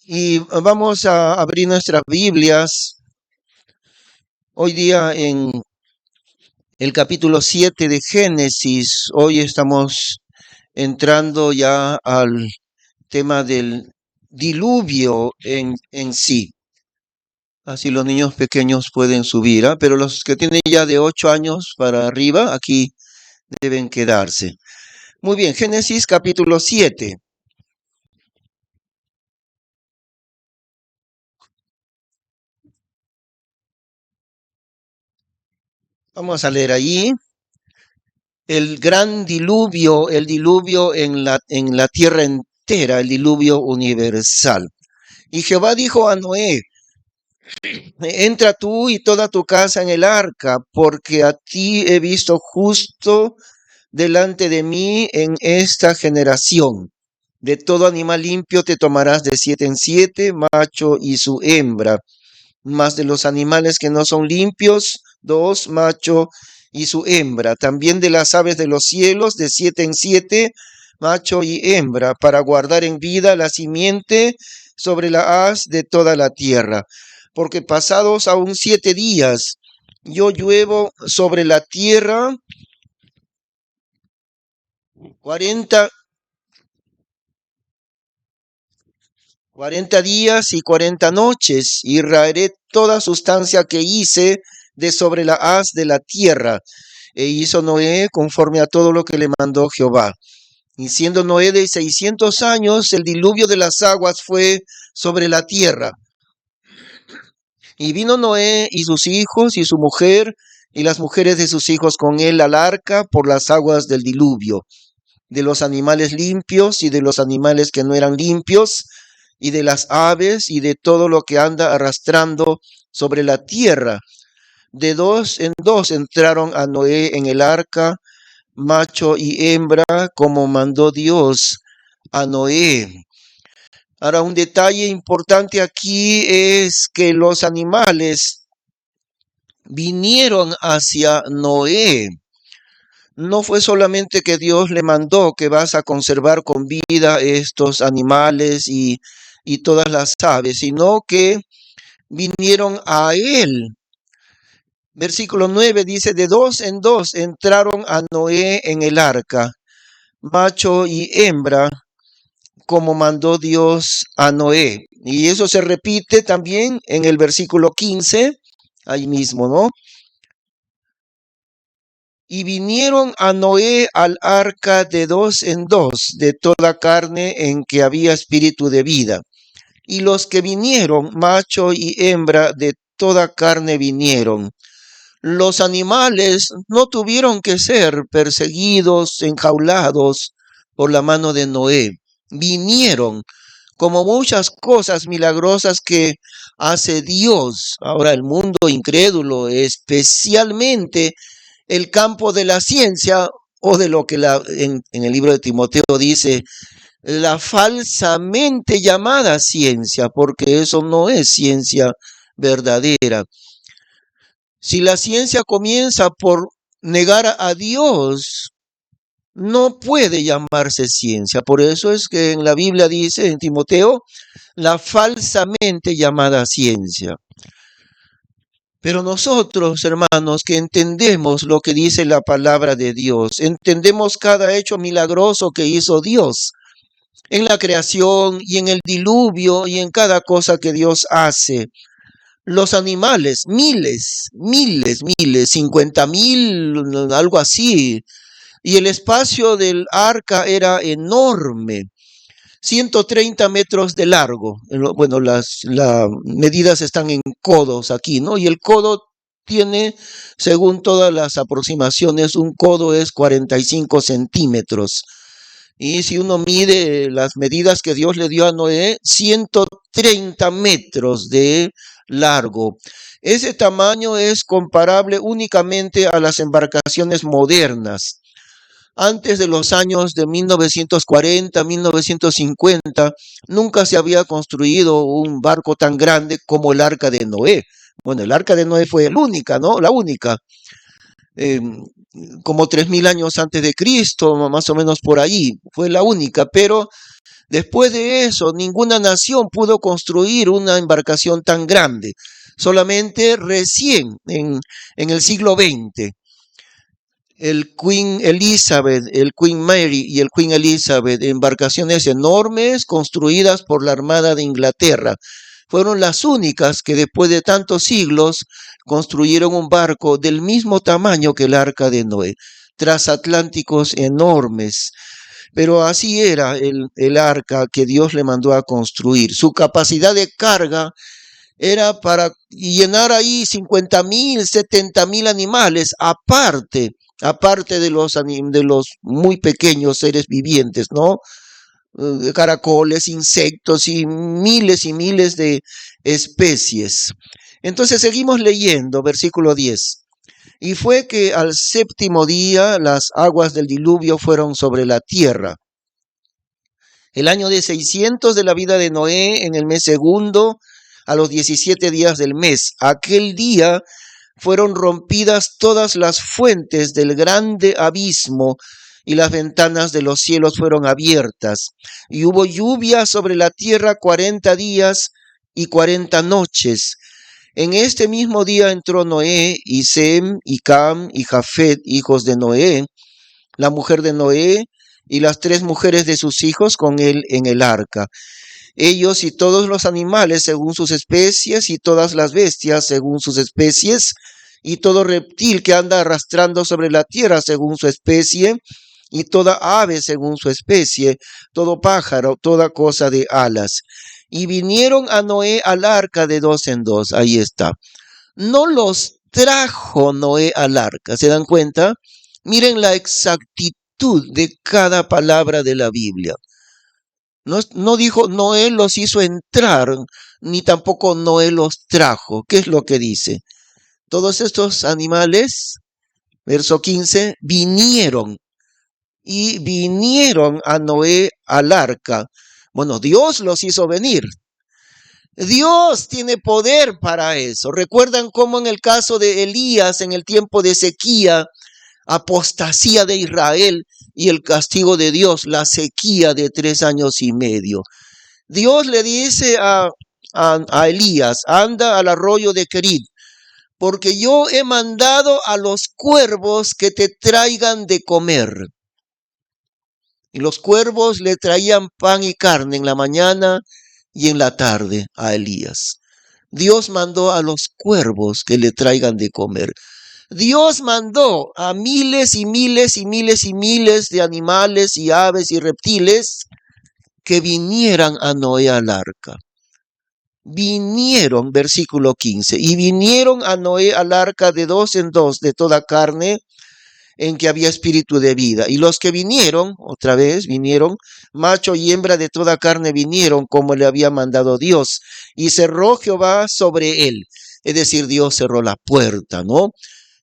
Y vamos a abrir nuestras Biblias hoy día en el capítulo 7 de Génesis. Hoy estamos entrando ya al tema del diluvio en sí. Así los niños pequeños pueden subir, pero los que tienen ya de 8 años para arriba, aquí deben quedarse. Muy bien, Génesis capítulo 7. Vamos a leer allí el gran diluvio, el diluvio en la tierra entera, el diluvio universal. Y Jehová dijo a Noé: entra tú y toda tu casa en el arca, porque a ti he visto justo delante de mí en esta generación. De todo animal limpio te tomarás de 7 en 7, macho y su hembra. Mas de los animales que no son limpios, 2, macho y su hembra. También de las aves de los cielos, de 7 en 7, macho y hembra, para guardar en vida la simiente sobre la haz de toda la tierra. Porque pasados aún 7 días, yo lluevo sobre la tierra 40 días y 40 noches, y raeré toda sustancia que hice de sobre la haz de la tierra. E hizo Noé conforme a todo lo que le mandó Jehová. Y siendo Noé de 600 años, el diluvio de las aguas fue sobre la tierra. Y vino Noé y sus hijos y su mujer y las mujeres de sus hijos con él al arca por las aguas del diluvio, de los animales limpios y de los animales que no eran limpios, y de las aves y de todo lo que anda arrastrando sobre la tierra. De 2 en 2 entraron a Noé en el arca, macho y hembra, como mandó Dios a Noé. Ahora, un detalle importante aquí es que los animales vinieron hacia Noé. No fue solamente que Dios le mandó que vas a conservar con vida estos animales y todas las aves, sino que vinieron a él. Versículo 9 dice: de 2 en 2 entraron a Noé en el arca, macho y hembra, como mandó Dios a Noé. Y eso se repite también en el versículo 15, ahí mismo, ¿no? Y vinieron a Noé al arca de 2 en 2, de toda carne en que había espíritu de vida. Y los que vinieron, macho y hembra, de toda carne vinieron. Los animales no tuvieron que ser perseguidos, enjaulados por la mano de Noé. Vinieron, como muchas cosas milagrosas que hace Dios. Ahora el mundo incrédulo, especialmente el campo de la ciencia, o de lo que en el libro de Timoteo dice, la falsamente llamada ciencia, porque eso no es ciencia verdadera. Si la ciencia comienza por negar a Dios, no puede llamarse ciencia. Por eso es que en la Biblia dice, en Timoteo, la falsamente llamada ciencia. Pero nosotros, hermanos, que entendemos lo que dice la palabra de Dios, entendemos cada hecho milagroso que hizo Dios en la creación y en el diluvio y en cada cosa que Dios hace. Los animales, miles, 50,000, algo así. Y el espacio del arca era enorme, 130 metros de largo. Bueno, las medidas están en codos aquí, ¿no? Y el codo tiene, según todas las aproximaciones, un codo es 45 centímetros. Y si uno mide las medidas que Dios le dio a Noé, 130 metros de largo. Ese tamaño es comparable únicamente a las embarcaciones modernas. Antes de los años de 1940, 1950, nunca se había construido un barco tan grande como el Arca de Noé. Bueno, el Arca de Noé fue la única, ¿no? La única. Como 3,000 años antes de Cristo, más o menos por allí. Fue la única, pero Después de eso, ninguna nación pudo construir una embarcación tan grande. Solamente recién, en el siglo XX, el Queen Elizabeth, el Queen Mary y el Queen Elizabeth, embarcaciones enormes construidas por la Armada de Inglaterra, fueron las únicas que después de tantos siglos construyeron un barco del mismo tamaño que el Arca de Noé, transatlánticos enormes. Pero así era el arca que Dios le mandó a construir. Su capacidad de carga era para llenar ahí 50,000, 70,000 animales, aparte de los muy pequeños seres vivientes, ¿no? Caracoles, insectos y miles de especies. Entonces seguimos leyendo, versículo 10. Y fue que al séptimo día las aguas del diluvio fueron sobre la tierra. El año de 600 de la vida de Noé, en el mes segundo, a los 17 días del mes. Aquel día fueron rompidas todas las fuentes del grande abismo y las ventanas de los cielos fueron abiertas. Y hubo lluvia sobre la tierra 40 días y 40 noches. En este mismo día entró Noé y Sem y Cam y Jafet, hijos de Noé, la mujer de Noé y las 3 mujeres de sus hijos con él en el arca. Ellos y todos los animales según sus especies y todas las bestias según sus especies y todo reptil que anda arrastrando sobre la tierra según su especie y toda ave según su especie, todo pájaro, toda cosa de alas. Y vinieron a Noé al arca de 2 en 2. Ahí está. No los trajo Noé al arca. ¿Se dan cuenta? Miren la exactitud de cada palabra de la Biblia. No dijo Noé los hizo entrar, ni tampoco Noé los trajo. ¿Qué es lo que dice? Todos estos animales, verso 15, vinieron a Noé al arca. Bueno, Dios los hizo venir. Dios tiene poder para eso. ¿Recuerdan cómo en el caso de Elías, en el tiempo de sequía, apostasía de Israel y el castigo de Dios, la sequía de 3 años y medio? Dios le dice a Elías, anda al arroyo de Querid, porque yo he mandado a los cuervos que te traigan de comer. Y los cuervos le traían pan y carne en la mañana y en la tarde a Elías. Dios mandó a los cuervos que le traigan de comer. Dios mandó a miles y miles y miles y miles de animales y aves y reptiles que vinieran a Noé al arca. Vinieron, versículo 15, y vinieron a Noé al arca de 2 en 2 de toda carne en que había espíritu de vida. Y los que vinieron, otra vez vinieron, macho y hembra de toda carne vinieron como le había mandado Dios. Y cerró Jehová sobre él. Es decir, Dios cerró la puerta, ¿no?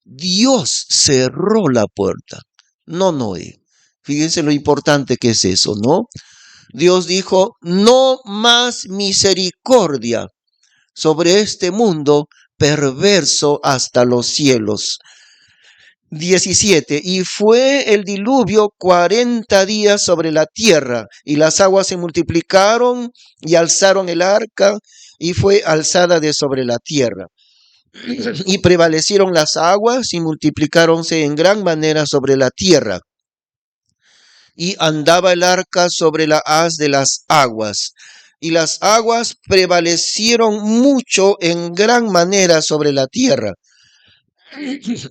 Dios cerró la puerta, no Noé. Fíjense lo importante que es eso, ¿no? Dios dijo, no más misericordia sobre este mundo perverso hasta los cielos. 17. Y fue el diluvio 40 días sobre la tierra, y las aguas se multiplicaron y alzaron el arca, y fue alzada de sobre la tierra. Y prevalecieron las aguas y multiplicáronse en gran manera sobre la tierra. Y andaba el arca sobre la haz de las aguas. Y las aguas prevalecieron mucho en gran manera sobre la tierra.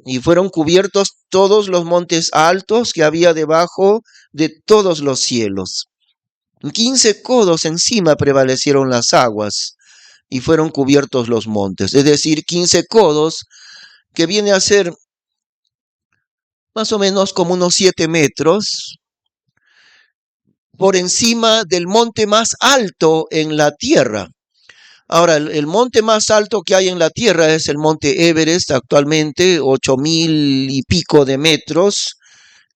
Y fueron cubiertos todos los montes altos que había debajo de todos los cielos. 15 codos encima prevalecieron las aguas y fueron cubiertos los montes. Es decir, 15 codos, que viene a ser más o menos como unos 7 metros, por encima del monte más alto en la tierra. Ahora, el monte más alto que hay en la tierra es el monte Everest, actualmente 8,000 y pico de metros.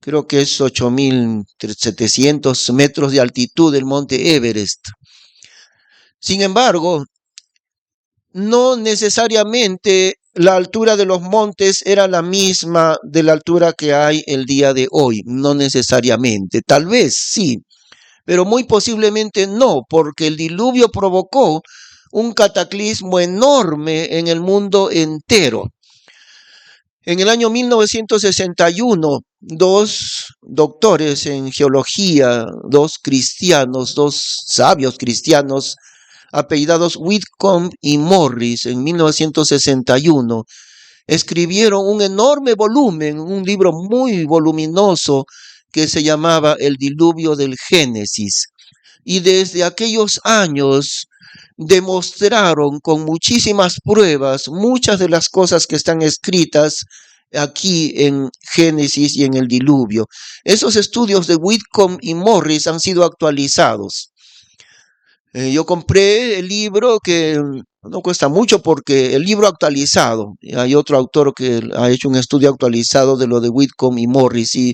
Creo que es 8,700 metros de altitud el monte Everest. Sin embargo, no necesariamente la altura de los montes era la misma de la altura que hay el día de hoy. No necesariamente. Tal vez sí, pero muy posiblemente no, porque el diluvio provocó un cataclismo enorme en el mundo entero. En el año 1961, dos doctores en geología, dos cristianos, dos sabios cristianos, apellidados Whitcomb y Morris, en 1961, escribieron un enorme volumen, un libro muy voluminoso que se llamaba El Diluvio del Génesis. Y desde aquellos años demostraron con muchísimas pruebas muchas de las cosas que están escritas aquí en Génesis y en el diluvio. Esos estudios de Whitcomb y Morris han sido actualizados. Yo compré el libro que no cuesta mucho porque el libro actualizado, hay otro autor que ha hecho un estudio actualizado de lo de Whitcomb y Morris, y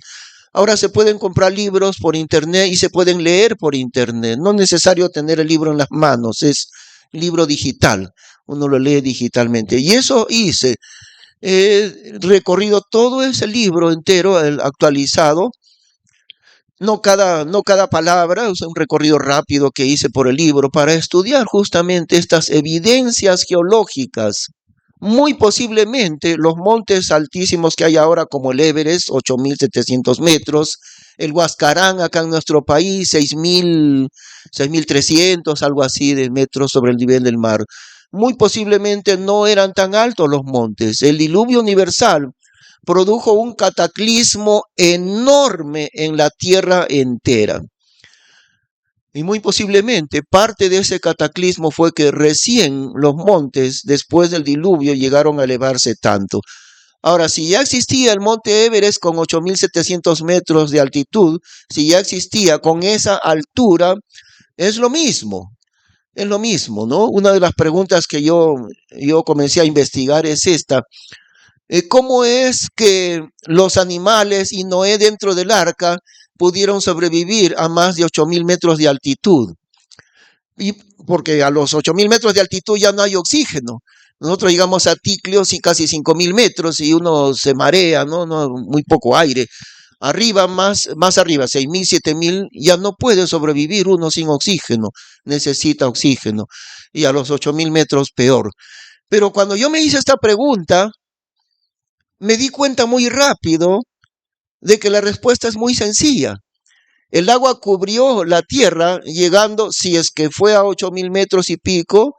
ahora se pueden comprar libros por internet y se pueden leer por internet. No es necesario tener el libro en las manos, es libro digital. Uno lo lee digitalmente. Y eso hice. He recorrido todo ese libro entero, el actualizado. No cada palabra, es un recorrido rápido que hice por el libro para estudiar justamente estas evidencias geológicas. Muy posiblemente los montes altísimos que hay ahora, como el Everest, 8.700 metros, el Huascarán acá en nuestro país, 6.300, algo así de metros sobre el nivel del mar. Muy posiblemente no eran tan altos los montes. El diluvio universal produjo un cataclismo enorme en la tierra entera. Y muy posiblemente parte de ese cataclismo fue que recién los montes, después del diluvio, llegaron a elevarse tanto. Ahora, si ya existía el monte Everest con 8.700 metros de altitud, si ya existía con esa altura, es lo mismo. Es lo mismo, ¿no? Una de las preguntas que yo comencé a investigar es esta. ¿Cómo es que los animales y Noé dentro del arca pudieron sobrevivir a más de 8.000 metros de altitud? Y porque a los 8.000 metros de altitud ya no hay oxígeno. Nosotros llegamos a Ticleos y casi 5.000 metros y uno se marea, ¿no? Muy poco aire. Arriba, más arriba, 6.000, 7.000, ya no puede sobrevivir uno sin oxígeno. Necesita oxígeno. Y a los 8.000 metros peor. Pero cuando yo me hice esta pregunta, me di cuenta muy rápido de que la respuesta es muy sencilla. El agua cubrió la tierra llegando, si es que fue a 8.000 metros y pico,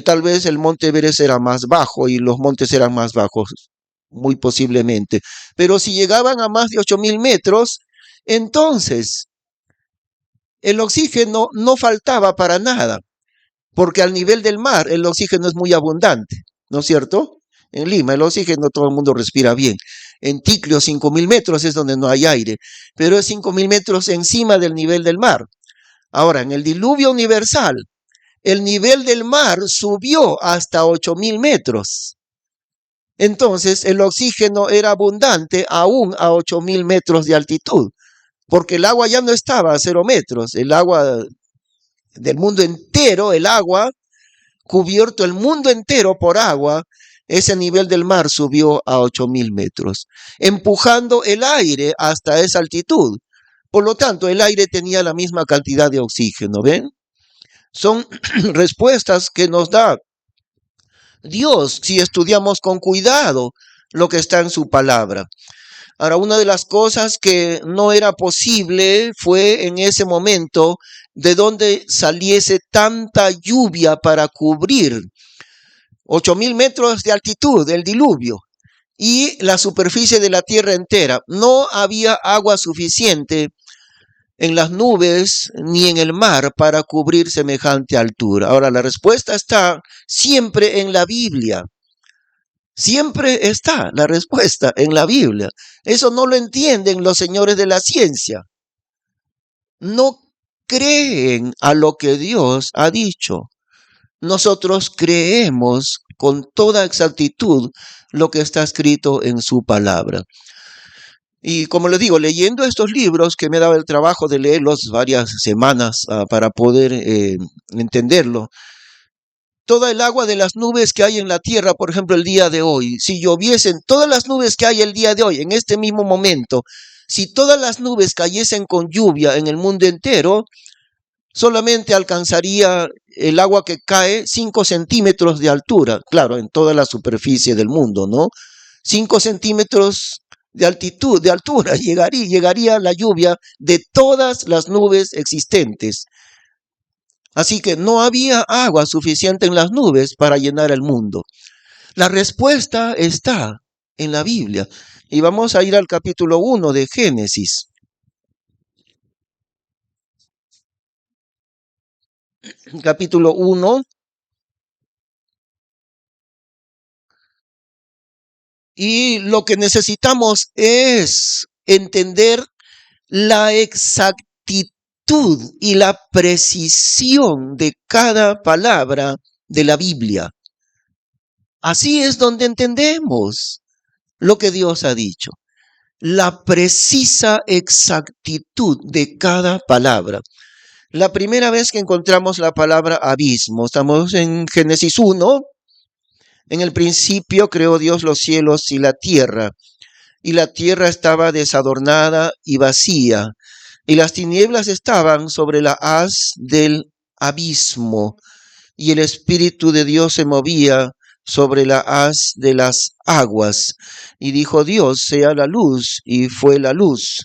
tal vez el monte Everest era más bajo y los montes eran más bajos, muy posiblemente. Pero si llegaban a más de 8.000 metros, entonces el oxígeno no faltaba para nada, porque al nivel del mar el oxígeno es muy abundante, ¿no es cierto? En Lima el oxígeno todo el mundo respira bien. En Ticlio 5.000 metros es donde no hay aire, pero es 5.000 metros encima del nivel del mar. Ahora, en el diluvio universal, el nivel del mar subió hasta 8.000 metros. Entonces, el oxígeno era abundante aún a 8.000 metros de altitud, porque el agua ya no estaba a 0 metros. El agua del mundo entero, el agua, cubierto el mundo entero por agua, ese nivel del mar subió a 8.000 metros, empujando el aire hasta esa altitud. Por lo tanto, el aire tenía la misma cantidad de oxígeno, ¿ven? Son respuestas que nos da Dios si estudiamos con cuidado lo que está en su palabra. Ahora, una de las cosas que no era posible fue en ese momento de donde saliese tanta lluvia para cubrir 8.000 metros de altitud del diluvio y la superficie de la tierra entera. No había agua suficiente en las nubes ni en el mar para cubrir semejante altura. Ahora, la respuesta está siempre en la Biblia. Siempre está la respuesta en la Biblia. Eso no lo entienden los señores de la ciencia. No creen a lo que Dios ha dicho. Nosotros creemos con toda exactitud lo que está escrito en su palabra. Y como les digo, leyendo estos libros, que me daba el trabajo de leerlos varias semanas para poder entenderlo, toda el agua de las nubes que hay en la tierra, por ejemplo, el día de hoy, si lloviesen todas las nubes que hay el día de hoy, en este mismo momento, Si todas las nubes cayesen con lluvia en el mundo entero, solamente alcanzaría el agua que cae 5 centímetros de altura, claro, en toda la superficie del mundo, ¿no? 5 centímetros de altitud, de altura, llegaría la lluvia de todas las nubes existentes. Así que no había agua suficiente en las nubes para llenar el mundo. La respuesta está en la Biblia. Y vamos a ir al capítulo 1 de Génesis. Capítulo 1. Y lo que necesitamos es entender la exactitud y la precisión de cada palabra de la Biblia. Así es donde entendemos lo que Dios ha dicho. La precisa exactitud de cada palabra. La primera vez que encontramos la palabra abismo, estamos en Génesis 1. En el principio creó Dios los cielos y la tierra estaba desadornada y vacía, y las tinieblas estaban sobre la haz del abismo, y el Espíritu de Dios se movía sobre la haz de las aguas. Y dijo Dios, sea la luz, y fue la luz.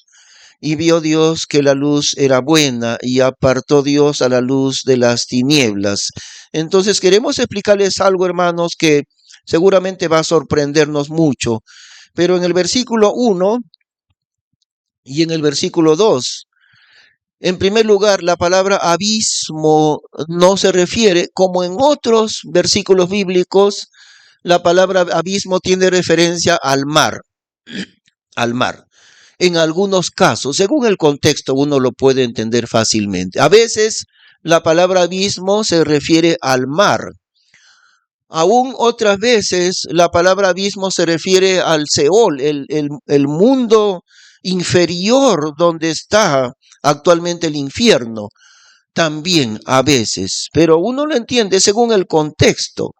Y vio Dios que la luz era buena, y apartó Dios a la luz de las tinieblas. Entonces queremos explicarles algo, hermanos, que seguramente va a sorprendernos mucho. Pero en el versículo 1 y en el versículo 2, en primer lugar, la palabra abismo no se refiere, como en otros versículos bíblicos, la palabra abismo tiene referencia al mar, al mar. En algunos casos, según el contexto, uno lo puede entender fácilmente. A veces la palabra abismo se refiere al mar. Aún otras veces la palabra abismo se refiere al Seol, el mundo inferior donde está actualmente el infierno. También a veces, pero uno lo entiende según el contexto.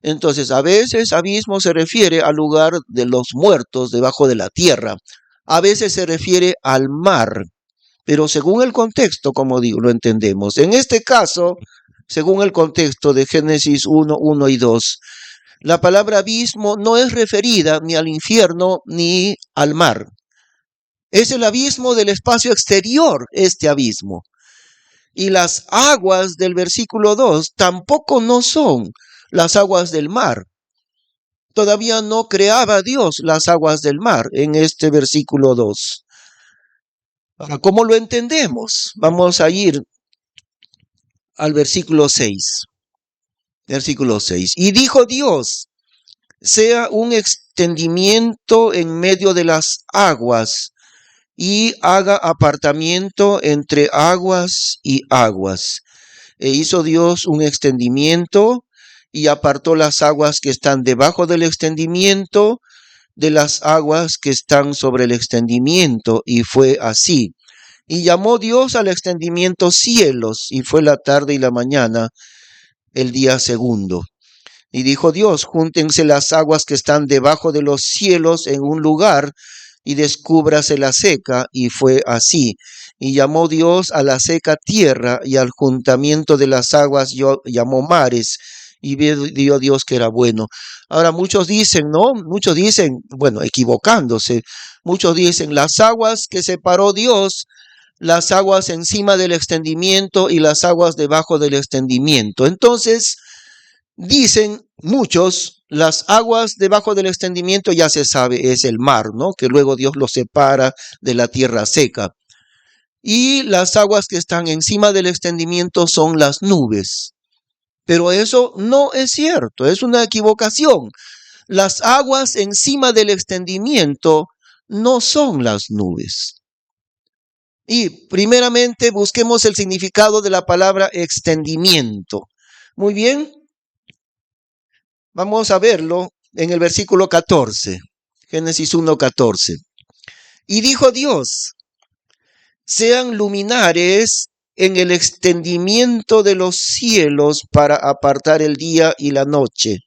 Entonces, a veces abismo se refiere al lugar de los muertos debajo de la tierra. A veces se refiere al mar, pero según el contexto, como digo, lo entendemos. En este caso, según el contexto de Génesis 1, 1 y 2, la palabra abismo no es referida ni al infierno ni al mar. Es el abismo del espacio exterior, este abismo. Y las aguas del versículo 2 tampoco no son las aguas del mar. Todavía no creaba Dios las aguas del mar en este versículo 2. Ahora, ¿cómo lo entendemos? Vamos a ir al versículo 6. Versículo 6. Y dijo Dios, sea un extendimiento en medio de las aguas y haga apartamiento entre aguas y aguas. E hizo Dios un extendimiento y apartó las aguas que están debajo del extendimiento de las aguas que están sobre el extendimiento, y fue así. Y llamó Dios al extendimiento cielos, y fue la tarde y la mañana, el día segundo. Y dijo Dios, júntense las aguas que están debajo de los cielos en un lugar, y descúbrase la seca, y fue así. Y llamó Dios a la seca tierra, y al juntamiento de las aguas llamó mares, y vio Dios que era bueno. Ahora muchos dicen, ¿no? Muchos dicen, bueno, equivocándose, muchos dicen, las aguas que separó Dios, las aguas encima del extendimiento y las aguas debajo del extendimiento. Entonces, dicen muchos, las aguas debajo del extendimiento ya se sabe, es el mar, ¿no? Que luego Dios los separa de la tierra seca. Y las aguas que están encima del extendimiento son las nubes. Pero eso no es cierto, es una equivocación. Las aguas encima del extendimiento no son las nubes. Y primeramente busquemos el significado de la palabra extendimiento. Muy bien. Vamos a verlo en el versículo 14, Génesis 1:14. Y dijo Dios, sean luminares en el extendimiento de los cielos para apartar el día y la noche,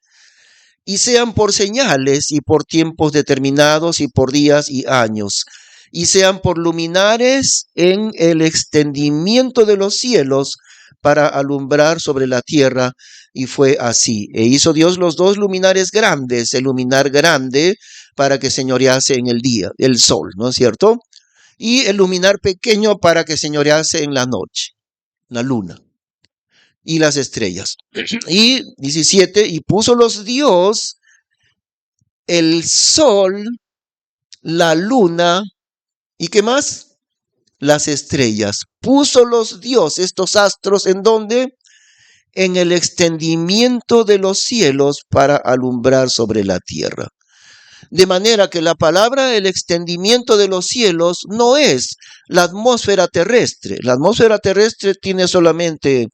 y sean por señales y por tiempos determinados y por días y años, y sean por luminares en el extendimiento de los cielos para alumbrar sobre la tierra. Y fue así. E hizo Dios los dos luminares grandes, el luminar grande para que señorease en el día, el sol, ¿no es cierto? Y el luminar pequeño para que señorease en la noche, la luna y las estrellas. Y 17, y puso los Dios el sol, la luna, ¿y qué más? Las estrellas. Puso los Dios estos astros en donde en el extendimiento de los cielos para alumbrar sobre la tierra. De manera que la palabra el extendimiento de los cielos no es la atmósfera terrestre. La atmósfera terrestre tiene solamente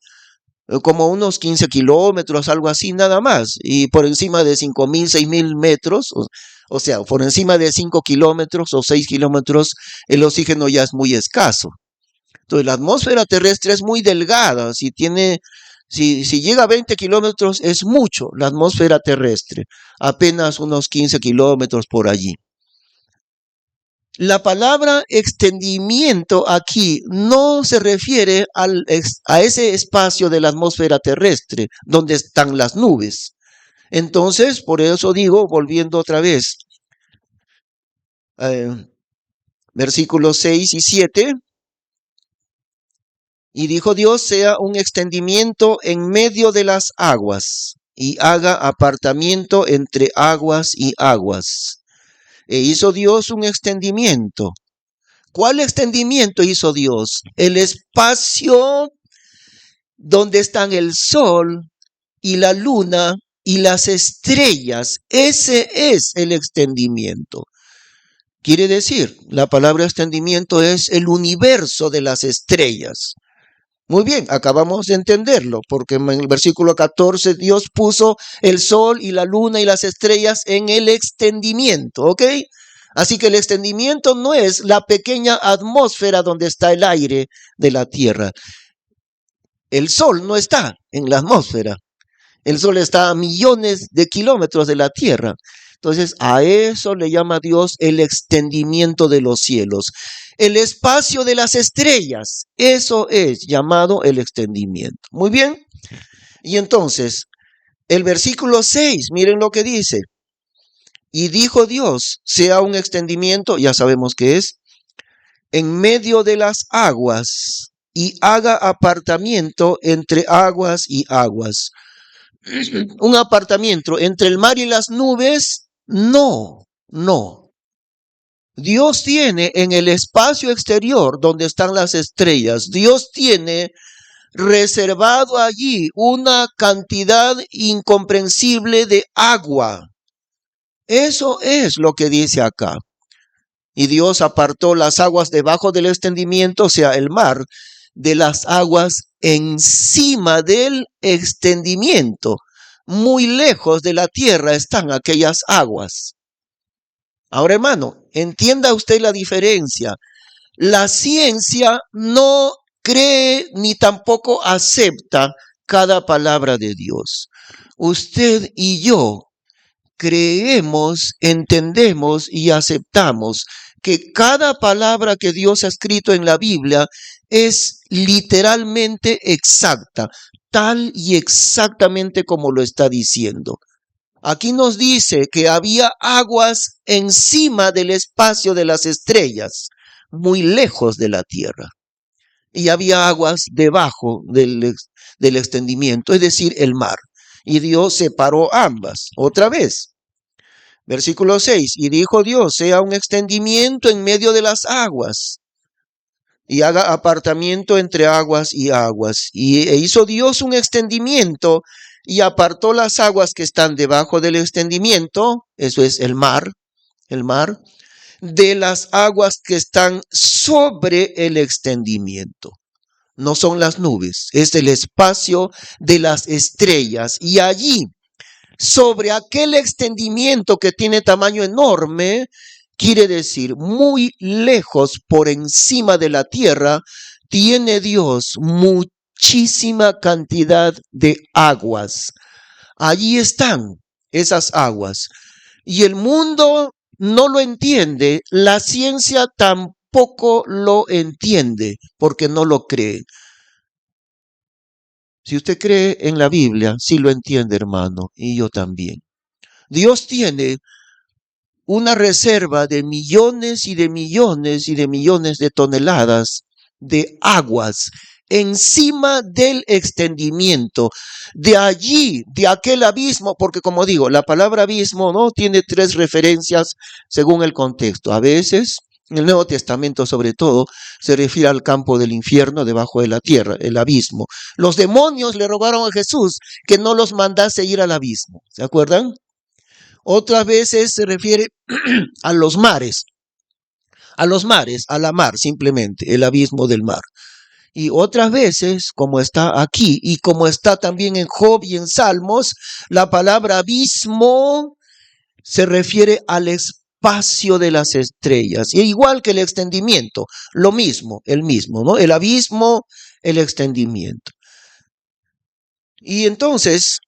como unos 15 kilómetros, algo así, nada más. Y por encima de 5.000, 6.000 metros, o sea, por encima de 5 kilómetros o 6 kilómetros, el oxígeno ya es muy escaso. Entonces, la atmósfera terrestre es muy delgada. Si llega a 20 kilómetros, es mucho la atmósfera terrestre. Apenas unos 15 kilómetros por allí. La palabra extendimiento aquí no se refiere a ese espacio de la atmósfera terrestre donde están las nubes. Entonces, por eso digo, volviendo otra vez, versículos 6 y 7, y dijo Dios, sea un extendimiento en medio de las aguas, y haga apartamiento entre aguas y aguas. E hizo Dios un extendimiento. ¿Cuál extendimiento hizo Dios? El espacio donde están el sol y la luna y las estrellas. Ese es el extendimiento. Quiere decir, la palabra extendimiento es el universo de las estrellas. Muy bien, acabamos de entenderlo, porque en el versículo 14 Dios puso el sol y la luna y las estrellas en el extendimiento, ¿ok? Así que el extendimiento no es la pequeña atmósfera donde está el aire de la tierra. El sol no está en la atmósfera. El sol está a millones de kilómetros de la tierra. Entonces, a eso le llama Dios el extendimiento de los cielos. El espacio de las estrellas, eso es llamado el extendimiento. Muy bien. Y entonces, el versículo 6, miren lo que dice. Y dijo Dios, sea un extendimiento, ya sabemos qué es, en medio de las aguas, y haga apartamiento entre aguas y aguas. Un apartamiento entre el mar y las nubes, no. Dios tiene en el espacio exterior donde están las estrellas, Dios tiene reservado allí una cantidad incomprensible de agua. Eso es lo que dice acá. Y Dios apartó las aguas debajo del extendimiento, o sea, el mar, de las aguas encima del extendimiento. Muy lejos de la tierra están aquellas aguas. Ahora, hermano, entienda usted la diferencia. La ciencia no cree ni tampoco acepta cada palabra de Dios. Usted y yo creemos, entendemos y aceptamos que cada palabra que Dios ha escrito en la Biblia es literalmente exacta, tal y exactamente como lo está diciendo. Aquí nos dice que había aguas encima del espacio de las estrellas, muy lejos de la tierra. Y había aguas debajo del extendimiento, es decir, el mar. Y Dios separó ambas. Otra vez. Versículo 6. Y dijo Dios, sea un extendimiento en medio de las aguas, y haga apartamiento entre aguas y aguas. Y hizo Dios un extendimiento y apartó las aguas que están debajo del extendimiento, eso es el mar, de las aguas que están sobre el extendimiento. No son las nubes, es el espacio de las estrellas. Y allí, sobre aquel extendimiento que tiene tamaño enorme, quiere decir muy lejos por encima de la tierra, tiene Dios muchísima cantidad de aguas. Allí están esas aguas. Y el mundo no lo entiende, la ciencia tampoco lo entiende porque no lo cree. Si usted cree en la Biblia, sí lo entiende, hermano, y yo también. Dios tiene una reserva de millones y de millones y de millones de toneladas de aguas encima del extendimiento, de allí, de aquel abismo, porque como digo, la palabra abismo no tiene tres referencias según el contexto. A veces, en el Nuevo Testamento sobre todo, se refiere al campo del infierno debajo de la tierra, el abismo. Los demonios le rogaron a Jesús que no los mandase ir al abismo, ¿se acuerdan? Otras veces se refiere a los mares, a la mar simplemente, el abismo del mar. Y otras veces, como está aquí y como está también en Job y en Salmos, la palabra abismo se refiere al espacio de las estrellas. Y igual que el extendimiento, lo mismo, el mismo, ¿no? El abismo, el extendimiento. Y entonces,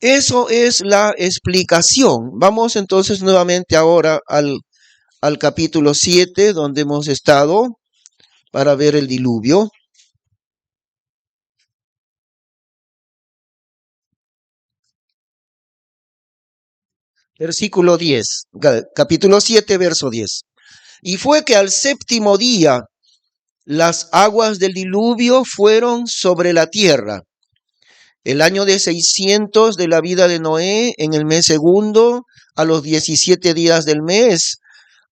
eso es la explicación. Vamos entonces nuevamente ahora al capítulo 7, donde hemos estado para ver el diluvio. Versículo 10, capítulo 7, verso 10. Y fue que al séptimo día las aguas del diluvio fueron sobre la tierra. El año de 600 de la vida de Noé, en el mes segundo, a los 17 días del mes,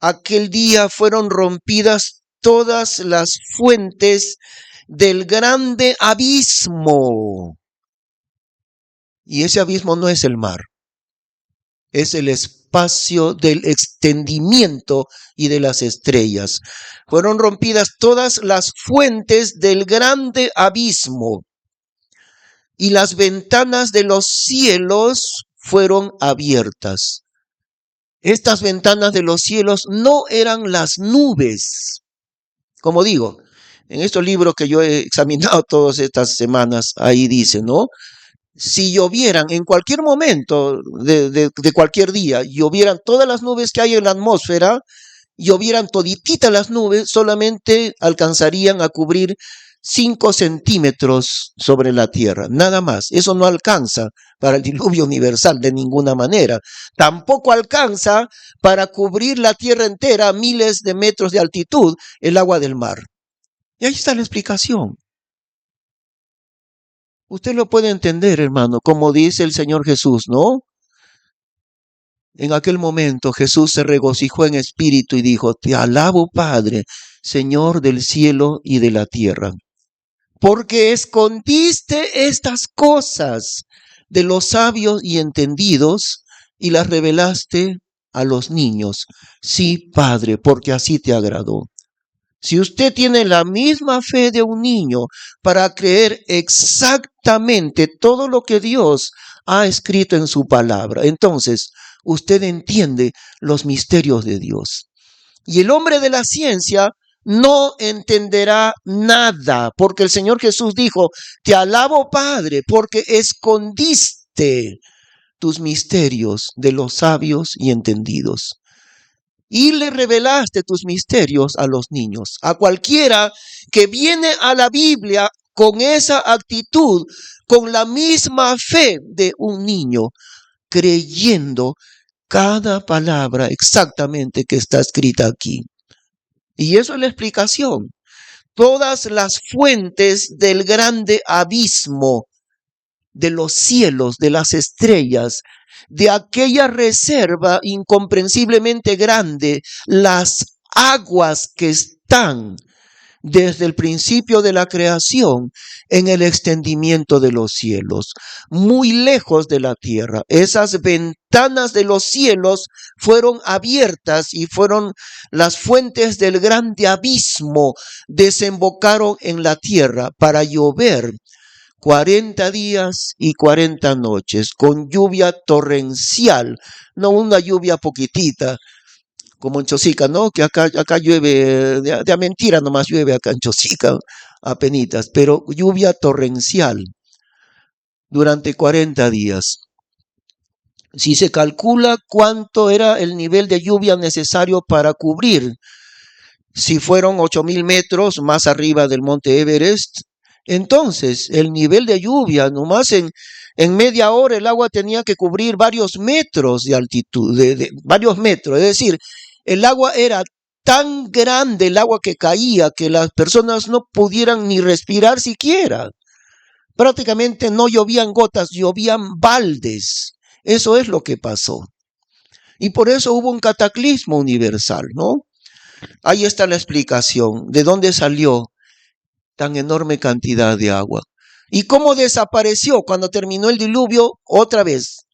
aquel día fueron rompidas todas las fuentes del grande abismo. Y ese abismo no es el mar, es el espacio del extendimiento y de las estrellas. Fueron rompidas todas las fuentes del grande abismo y las ventanas de los cielos fueron abiertas. Estas ventanas de los cielos no eran las nubes. Como digo, en estos libros que yo he examinado todas estas semanas, ahí dice, ¿no? Si llovieran en cualquier momento de cualquier día, llovieran todas las nubes que hay en la atmósfera, llovieran todititas las nubes, solamente alcanzarían a cubrir 5 centímetros sobre la tierra, nada más. Eso no alcanza para el diluvio universal de ninguna manera. Tampoco alcanza para cubrir la tierra entera a miles de metros de altitud, el agua del mar. Y ahí está la explicación. Usted lo puede entender, hermano, como dice el Señor Jesús, ¿no? En aquel momento Jesús se regocijó en espíritu y dijo, te alabo, Padre, Señor del cielo y de la tierra, porque escondiste estas cosas de los sabios y entendidos y las revelaste a los niños. Sí, Padre, porque así te agradó. Si usted tiene la misma fe de un niño para creer exactamente todo lo que Dios ha escrito en su palabra, entonces usted entiende los misterios de Dios. Y el hombre de la ciencia no entenderá nada, porque el Señor Jesús dijo, te alabo, Padre, porque escondiste tus misterios de los sabios y entendidos. Y le revelaste tus misterios a los niños. A cualquiera que viene a la Biblia con esa actitud, con la misma fe de un niño, creyendo cada palabra exactamente que está escrita aquí. Y eso es la explicación. Todas las fuentes del grande abismo, de los cielos, de las estrellas, de aquella reserva incomprensiblemente grande, las aguas que están desde el principio de la creación en el extendimiento de los cielos, muy lejos de la tierra. Esas ventanas de los cielos fueron abiertas y fueron las fuentes del grande abismo, desembocaron en la tierra para llover 40 días y 40 noches, con lluvia torrencial, no una lluvia poquitita, como en Chosica, ¿no? Que acá llueve, de a mentira nomás llueve acá en Chosica, apenitas, pero lluvia torrencial durante 40 días. Si se calcula cuánto era el nivel de lluvia necesario para cubrir, si fueron 8.000 metros más arriba del monte Everest, entonces el nivel de lluvia, nomás en media hora el agua tenía que cubrir varios metros de altitud, varios metros. Es decir, el agua era tan grande, el agua que caía, que las personas no pudieran ni respirar siquiera. Prácticamente no llovían gotas, llovían baldes. Eso es lo que pasó. Y por eso hubo un cataclismo universal, ¿no? Ahí está la explicación de dónde salió tan enorme cantidad de agua. ¿Y cómo desapareció cuando terminó el diluvio? Otra vez,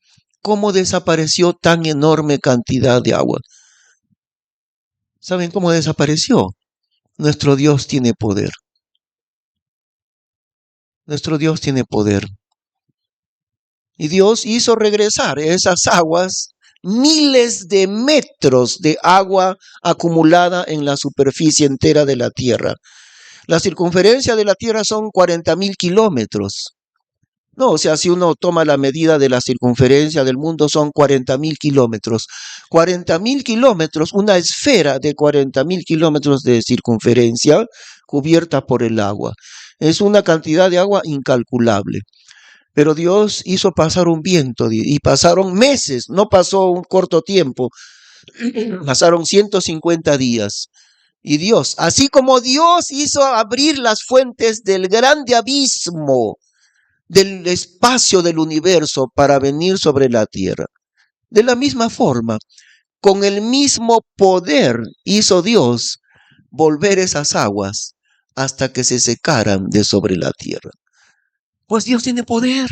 ¿cómo desapareció tan enorme cantidad de agua? ¿Saben cómo desapareció? Nuestro Dios tiene poder. Nuestro Dios tiene poder. Y Dios hizo regresar esas aguas, miles de metros de agua acumulada en la superficie entera de la tierra. La circunferencia de la tierra son 40.000 kilómetros. No, o sea, si uno toma la medida de la circunferencia del mundo, son 40.000 kilómetros. 40.000 kilómetros, una esfera de 40.000 kilómetros de circunferencia cubierta por el agua. Es una cantidad de agua incalculable. Pero Dios hizo pasar un viento y pasaron meses, no pasó un corto tiempo, pasaron 150 días. Y Dios, así como Dios hizo abrir las fuentes del grande abismo, del espacio del universo para venir sobre la tierra, de la misma forma, con el mismo poder hizo Dios volver esas aguas hasta que se secaran de sobre la tierra. Pues Dios tiene poder.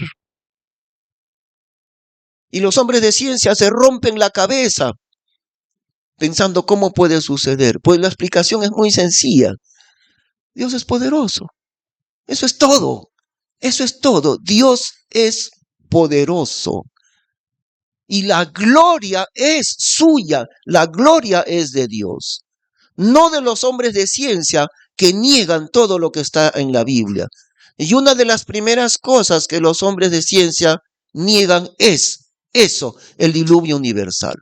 Y los hombres de ciencia se rompen la cabeza pensando cómo puede suceder. Pues la explicación es muy sencilla. Dios es poderoso. Eso es todo. Eso es todo. Dios es poderoso. Y la gloria es suya. La gloria es de Dios. No de los hombres de ciencia que niegan todo lo que está en la Biblia. Y una de las primeras cosas que los hombres de ciencia niegan es eso, el diluvio universal.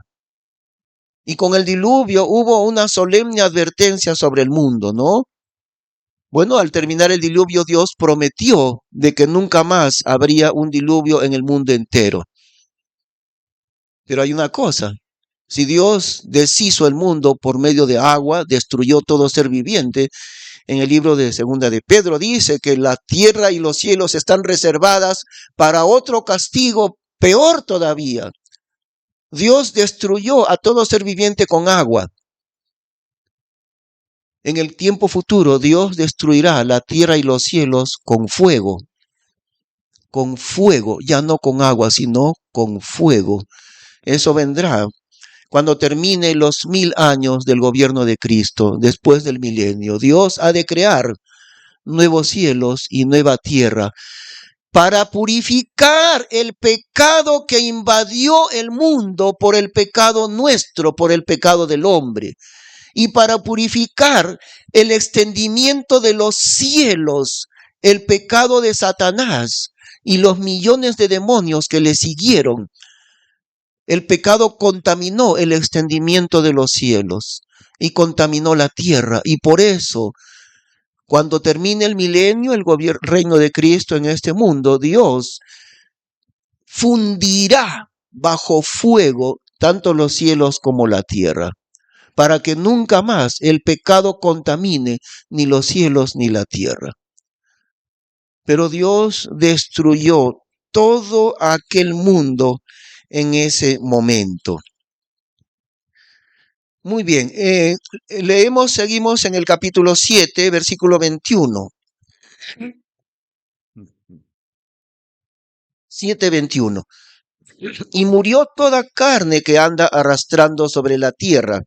Y con el diluvio hubo una solemne advertencia sobre el mundo, ¿no? Bueno, al terminar el diluvio, Dios prometió de que nunca más habría un diluvio en el mundo entero. Pero hay una cosa, si Dios deshizo el mundo por medio de agua, destruyó todo ser viviente, en el libro de Segunda de Pedro dice que la tierra y los cielos están reservadas para otro castigo peor todavía. Dios destruyó a todo ser viviente con agua. En el tiempo futuro, Dios destruirá la tierra y los cielos con fuego. Con fuego, ya no con agua, sino con fuego. Eso vendrá cuando termine los 1000 años del gobierno de Cristo, después del milenio. Dios ha de crear nuevos cielos y nueva tierra para purificar el pecado que invadió el mundo por el pecado nuestro, por el pecado del hombre. Y para purificar el extendimiento de los cielos, el pecado de Satanás y los millones de demonios que le siguieron. El pecado contaminó el extendimiento de los cielos y contaminó la tierra. Y por eso, cuando termine el milenio, el reino de Cristo en este mundo, Dios fundirá bajo fuego tanto los cielos como la tierra, para que nunca más el pecado contamine ni los cielos ni la tierra. Pero Dios destruyó todo aquel mundo en ese momento. Muy bien, seguimos en el capítulo 7, versículo 21. 7:21. Y murió toda carne que anda arrastrando sobre la tierra,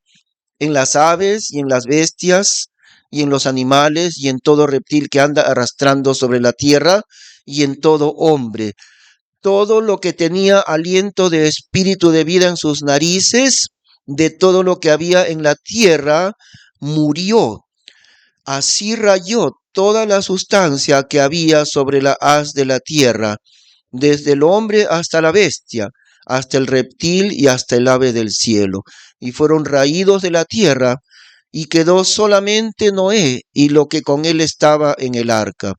en las aves y en las bestias y en los animales y en todo reptil que anda arrastrando sobre la tierra y en todo hombre. Todo lo que tenía aliento de espíritu de vida en sus narices, de todo lo que había en la tierra, murió. Así rayó toda la sustancia que había sobre la haz de la tierra, desde el hombre hasta la bestia, hasta el reptil y hasta el ave del cielo. Y fueron raídos de la tierra, y quedó solamente Noé y lo que con él estaba en el arca.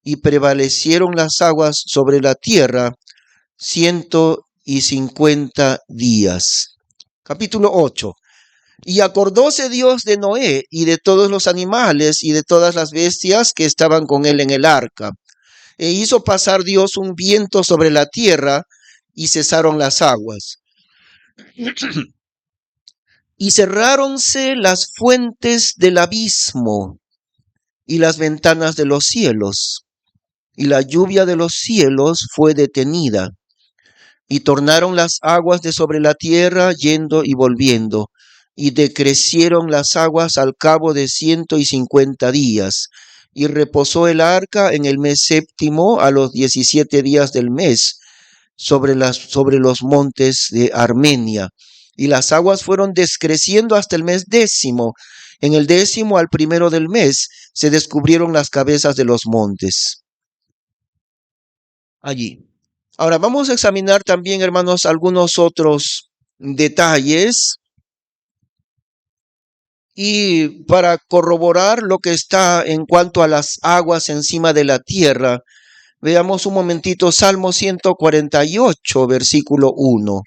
Y prevalecieron las aguas sobre la tierra 150 días. Capítulo 8. Y acordóse Dios de Noé y de todos los animales y de todas las bestias que estaban con él en el arca. E hizo pasar Dios un viento sobre la tierra y cesaron las aguas. Y cerráronse las fuentes del abismo y las ventanas de los cielos, y la lluvia de los cielos fue detenida, y tornaron las aguas de sobre la tierra yendo y volviendo, y decrecieron las aguas al cabo de 150 días, y reposó el arca en el mes séptimo a los 17 días del mes sobre los montes de Armenia. Y las aguas fueron descreciendo hasta el mes décimo. En el décimo al primero del mes se descubrieron las cabezas de los montes. Allí. Ahora vamos a examinar también, hermanos, algunos otros detalles. Y para corroborar lo que está en cuanto a las aguas encima de la tierra, veamos un momentito Salmo 148, versículo 1.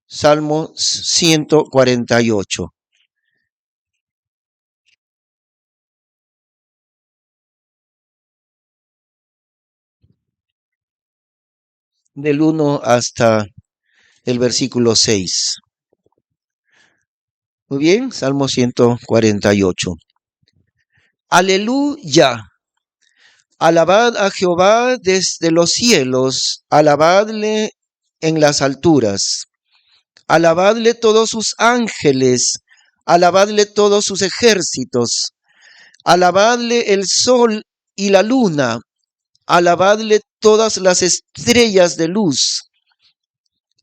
Salmo 148. Del 1 hasta el versículo 6. Muy bien, Salmo 148. Aleluya. Alabad a Jehová desde los cielos, alabadle en las alturas. Alabadle todos sus ángeles, alabadle todos sus ejércitos. Alabadle el sol y la luna, alabadle todas las estrellas de luz.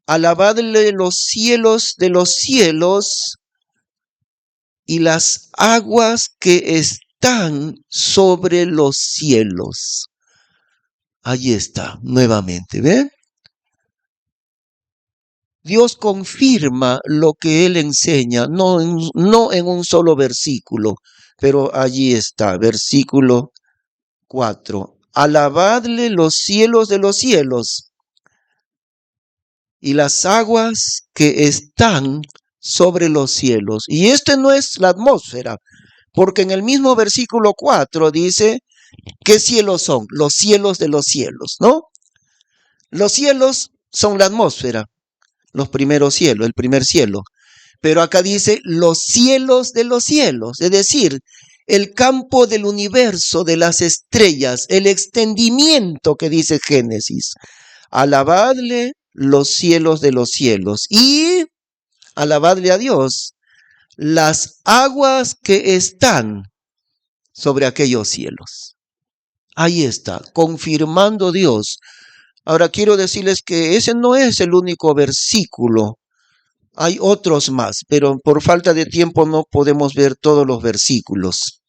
Alabadle los cielos de los cielos y las aguas que están sobre los cielos. Ahí está, nuevamente, ¿ven? Dios confirma lo que Él enseña, no en un solo versículo, pero allí está, versículo 4. Alabadle los cielos de los cielos y las aguas que están sobre los cielos. Y este no es la atmósfera, porque en el mismo versículo 4 dice, ¿qué cielos son? Los cielos de los cielos, ¿no? Los cielos son la atmósfera, los primeros cielos, el primer cielo. Pero acá dice los cielos de los cielos, es decir, el campo del universo, de las estrellas, el extendimiento que dice Génesis. Alabadle los cielos de los cielos y alabadle a Dios las aguas que están sobre aquellos cielos. Ahí está, confirmando Dios. Ahora quiero decirles que ese no es el único versículo. Hay otros más, pero por falta de tiempo no podemos ver todos los versículos.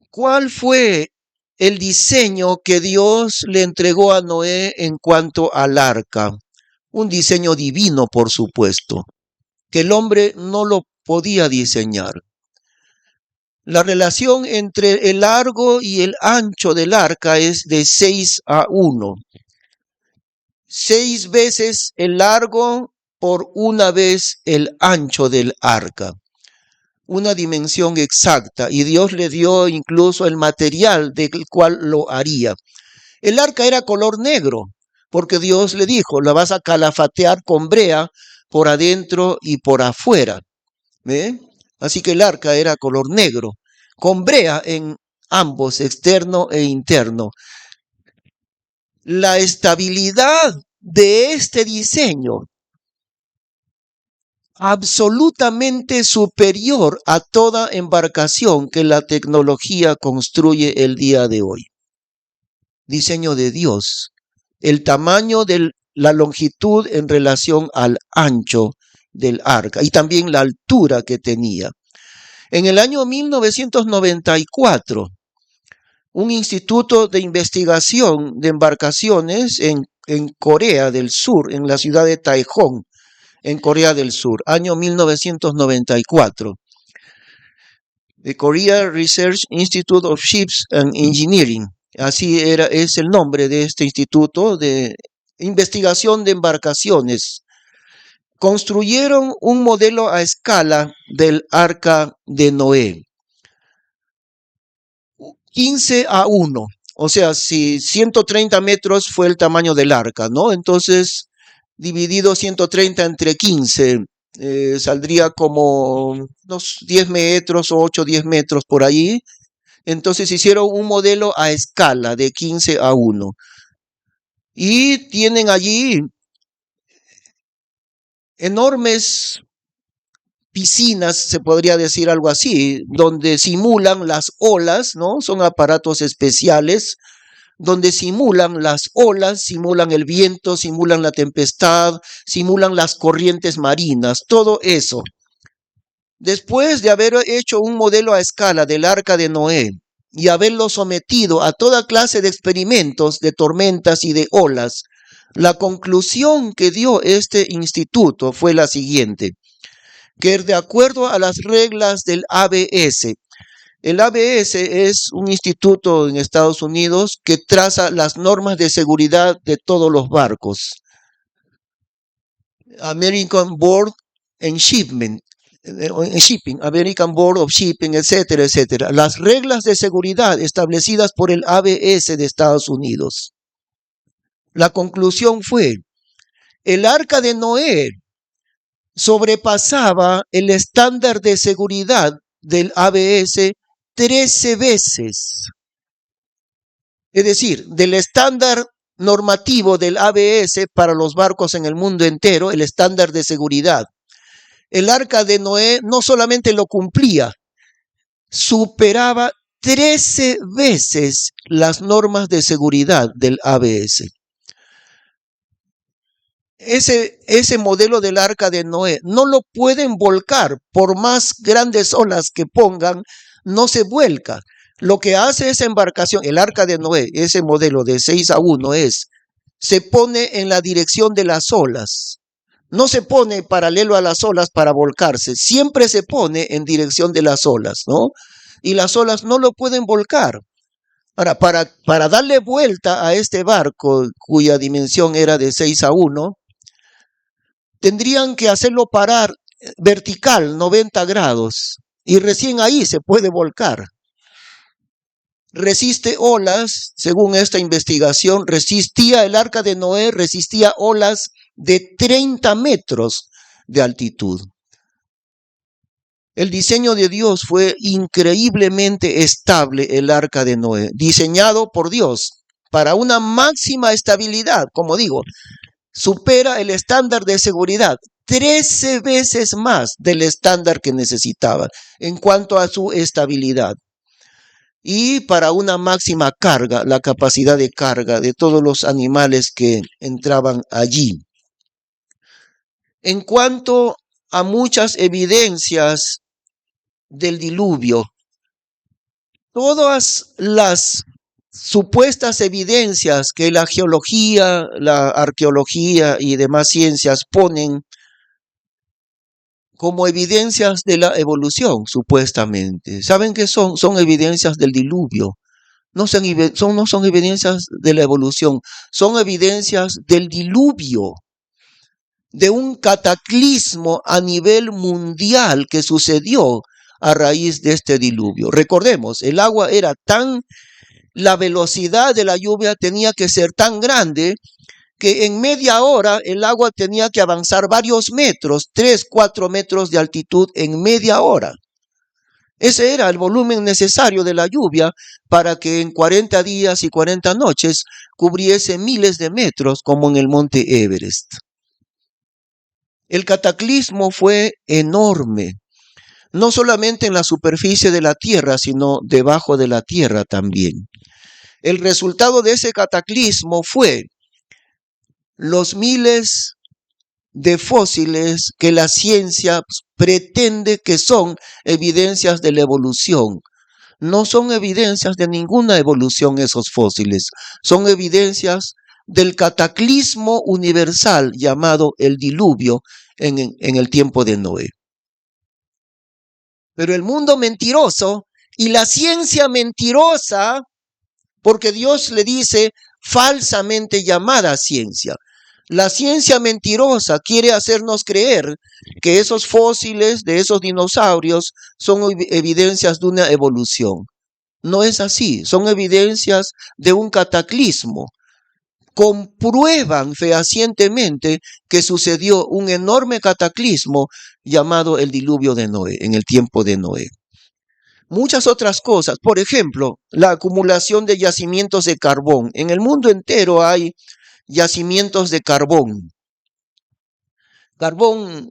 ¿Cuál fue el diseño que Dios le entregó a Noé en cuanto al arca? Un diseño divino, por supuesto, que el hombre no lo podía diseñar. La relación entre el largo y el ancho del arca es de 6:1. 6 veces el largo por una vez el ancho del arca. Una dimensión exacta, y Dios le dio incluso el material del cual lo haría. El arca era color negro, porque Dios le dijo, la vas a calafatear con brea por adentro y por afuera. ¿Ve? Así que el arca era color negro, con brea en ambos, externo e interno. La estabilidad de este diseño absolutamente superior a toda embarcación que la tecnología construye el día de hoy. Diseño de Dios, el tamaño de la longitud en relación al ancho del arca y también la altura que tenía. En el año 1994, un instituto de investigación de embarcaciones en en Corea del Sur, en la ciudad de Daejeon, en Corea del Sur, año 1994. The Korea Research Institute of Ships and Engineering. Es el nombre de este instituto de investigación de embarcaciones. Construyeron un modelo a escala del arca de Noé. 15:1. O sea, si 130 metros fue el tamaño del arca, ¿no? Entonces, dividido 130 entre 15, saldría como unos 10 metros o 8, 10 metros por allí. Entonces hicieron un modelo a escala de 15:1. Y tienen allí enormes piscinas, se podría decir algo así, donde simulan las olas, ¿no? Son aparatos especiales donde simulan las olas, simulan el viento, simulan la tempestad, simulan las corrientes marinas, todo eso. Después de haber hecho un modelo a escala del arca de Noé y haberlo sometido a toda clase de experimentos de tormentas y de olas, la conclusión que dio este instituto fue la siguiente, que de acuerdo a las reglas del ABS, el ABS es un instituto en Estados Unidos que traza las normas de seguridad de todos los barcos. American Board and Shipping, American Board of Shipping, etcétera, etcétera. Las reglas de seguridad establecidas por el ABS de Estados Unidos. La conclusión fue, el arca de Noé sobrepasaba el estándar de seguridad del ABS 13 veces. Es decir, del estándar normativo del ABS para los barcos en el mundo entero, el estándar de seguridad. El arca de Noé no solamente lo cumplía, superaba 13 veces las normas de seguridad del ABS. Ese modelo del arca de Noé no lo pueden volcar, por más grandes olas que pongan, no se vuelca. Lo que hace esa embarcación, el arca de Noé, ese modelo de 6:1 se pone en la dirección de las olas. No se pone paralelo a las olas para volcarse, siempre se pone en dirección de las olas, ¿no? Y las olas no lo pueden volcar. Ahora, para darle vuelta a este barco, cuya dimensión era de 6:1, tendrían que hacerlo parar vertical, 90 grados, y recién ahí se puede volcar. Resiste olas, según esta investigación, el arca de Noé resistía olas de 30 metros de altitud. El diseño de Dios fue increíblemente estable, el arca de Noé, diseñado por Dios para una máxima estabilidad, como digo, supera el estándar de seguridad 13 veces más del estándar que necesitaba en cuanto a su estabilidad. Y para una máxima carga, la capacidad de carga de todos los animales que entraban allí. En cuanto a muchas evidencias del diluvio, todas las supuestas evidencias que la geología, la arqueología y demás ciencias ponen como evidencias de la evolución, supuestamente. ¿Saben qué son? Son evidencias del diluvio. No son evidencias de la evolución, son evidencias del diluvio, de un cataclismo a nivel mundial que sucedió a raíz de este diluvio. Recordemos, el agua era la velocidad de la lluvia tenía que ser tan grande que en media hora el agua tenía que avanzar varios metros, 3, 4 metros de altitud en media hora. Ese era el volumen necesario de la lluvia para que en 40 días y 40 noches cubriese miles de metros como en el monte Everest. El cataclismo fue enorme, no solamente en la superficie de la tierra, sino debajo de la tierra también. El resultado de ese cataclismo fue los miles de fósiles que la ciencia pretende que son evidencias de la evolución. No son evidencias de ninguna evolución esos fósiles, son evidencias del cataclismo universal llamado el diluvio en el tiempo de Noé. Pero el mundo mentiroso y la ciencia mentirosa, porque Dios le dice falsamente llamada ciencia. La ciencia mentirosa quiere hacernos creer que esos fósiles de esos dinosaurios son evidencias de una evolución. No es así, son evidencias de un cataclismo. Comprueban fehacientemente que sucedió un enorme cataclismo llamado el diluvio de Noé, en el tiempo de Noé. Muchas otras cosas, por ejemplo, la acumulación de yacimientos de carbón. En el mundo entero hay yacimientos de carbón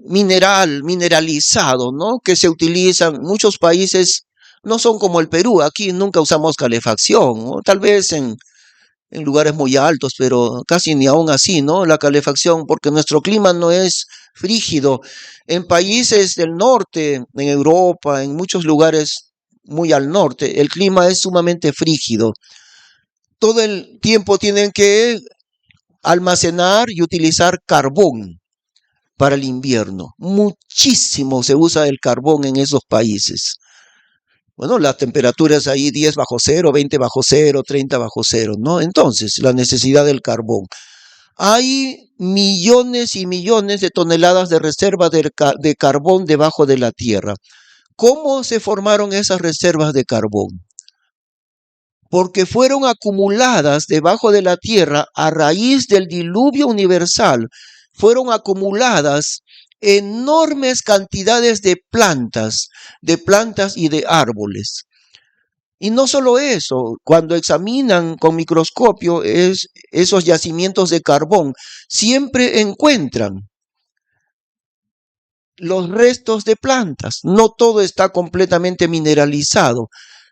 mineralizado, ¿no? Que se utilizan, muchos países no son como el Perú, aquí nunca usamos calefacción, ¿no? Tal vez en lugares muy altos, pero casi ni aún así, ¿no? La calefacción, porque nuestro clima no es frígido. En países del norte, en Europa, en muchos lugares muy al norte, el clima es sumamente frígido. Todo el tiempo tienen que almacenar y utilizar carbón para el invierno. Muchísimo se usa el carbón en esos países. Bueno, las temperaturas ahí 10 bajo cero, 20 bajo cero, 30 bajo cero, ¿no? Entonces, la necesidad del carbón. Hay millones y millones de toneladas de reservas de carbón debajo de la tierra. ¿Cómo se formaron esas reservas de carbón? Porque fueron acumuladas debajo de la tierra a raíz del diluvio universal. Fueron acumuladas enormes cantidades de plantas y de árboles. Y no solo eso, cuando examinan con microscopio esos yacimientos de carbón, siempre encuentran los restos de plantas. No todo está completamente mineralizado.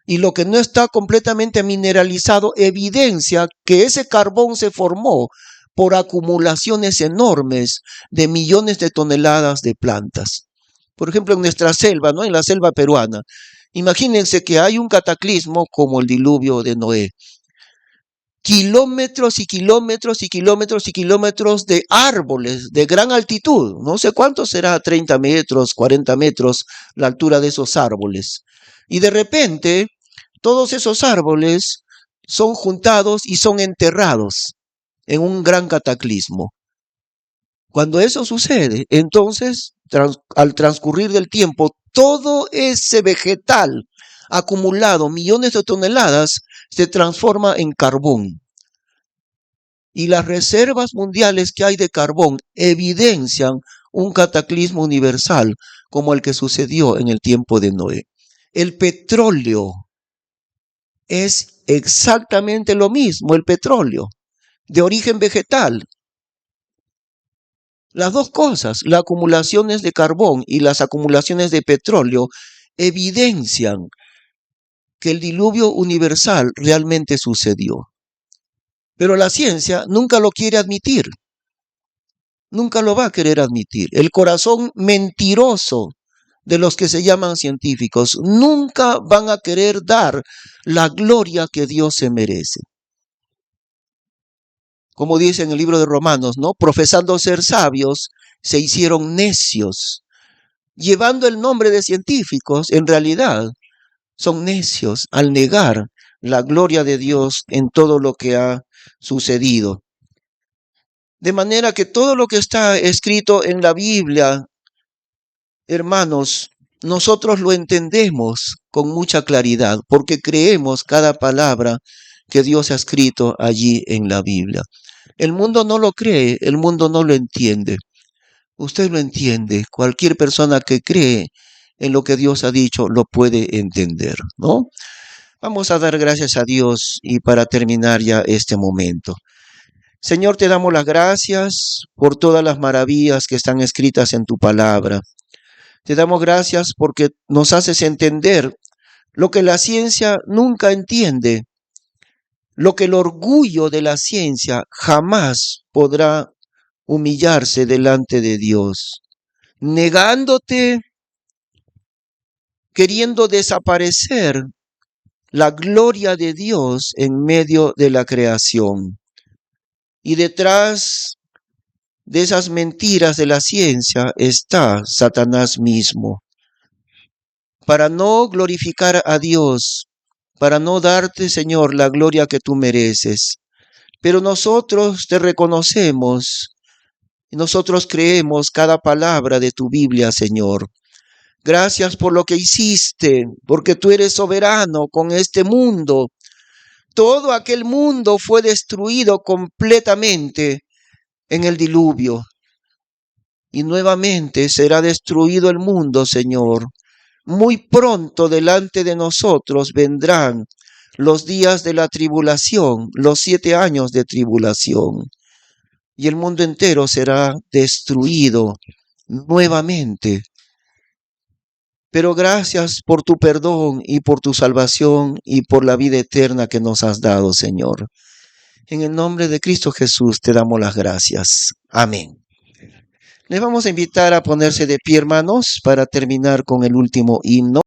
Y lo que no está completamente mineralizado evidencia que ese carbón se formó por acumulaciones enormes de millones de toneladas de plantas. Por ejemplo, en nuestra selva, ¿no? En la selva peruana. Imagínense que hay un cataclismo como el diluvio de Noé. Kilómetros y kilómetros y kilómetros y kilómetros de árboles de gran altitud. No sé cuánto será, 30 metros, 40 metros la altura de esos árboles. Y de repente, todos esos árboles son juntados y son enterrados en un gran cataclismo. Cuando eso sucede, entonces, al transcurrir del tiempo, todo ese vegetal acumulado, millones de toneladas, se transforma en carbón. Y las reservas mundiales que hay de carbón evidencian un cataclismo universal como el que sucedió en el tiempo de Noé. El petróleo es exactamente lo mismo, el petróleo de origen vegetal. Las dos cosas, las acumulaciones de carbón y las acumulaciones de petróleo, evidencian que el diluvio universal realmente sucedió. Pero la ciencia nunca lo quiere admitir. Nunca lo va a querer admitir. El corazón mentiroso de los que se llaman científicos nunca van a querer dar la gloria que Dios se merece. Como dice en el libro de Romanos, ¿no? Profesando ser sabios, se hicieron necios. Llevando el nombre de científicos, en realidad son necios al negar la gloria de Dios en todo lo que ha sucedido. De manera que todo lo que está escrito en la Biblia, hermanos, nosotros lo entendemos con mucha claridad, porque creemos cada palabra que Dios ha escrito allí en la Biblia. El mundo no lo cree, el mundo no lo entiende. Usted lo entiende. Cualquier persona que cree en lo que Dios ha dicho lo puede entender, ¿no? Vamos a dar gracias a Dios y para terminar ya este momento. Señor, te damos las gracias por todas las maravillas que están escritas en tu palabra. Te damos gracias porque nos haces entender lo que la ciencia nunca entiende, lo que el orgullo de la ciencia jamás podrá humillarse delante de Dios, negándote, queriendo desaparecer la gloria de Dios en medio de la creación. Y detrás de esas mentiras de la ciencia está Satanás mismo. Para no glorificar a Dios, para no darte, Señor, la gloria que tú mereces. Pero nosotros te reconocemos y nosotros creemos cada palabra de tu Biblia, Señor. Gracias por lo que hiciste, porque tú eres soberano con este mundo. Todo aquel mundo fue destruido completamente en el diluvio. Y nuevamente será destruido el mundo, Señor. Muy pronto delante de nosotros vendrán los días de la tribulación, los 7 años de tribulación. Y el mundo entero será destruido nuevamente. Pero gracias por tu perdón y por tu salvación y por la vida eterna que nos has dado, Señor. En el nombre de Cristo Jesús te damos las gracias. Amén. Les vamos a invitar a ponerse de pie, hermanos, para terminar con el último himno.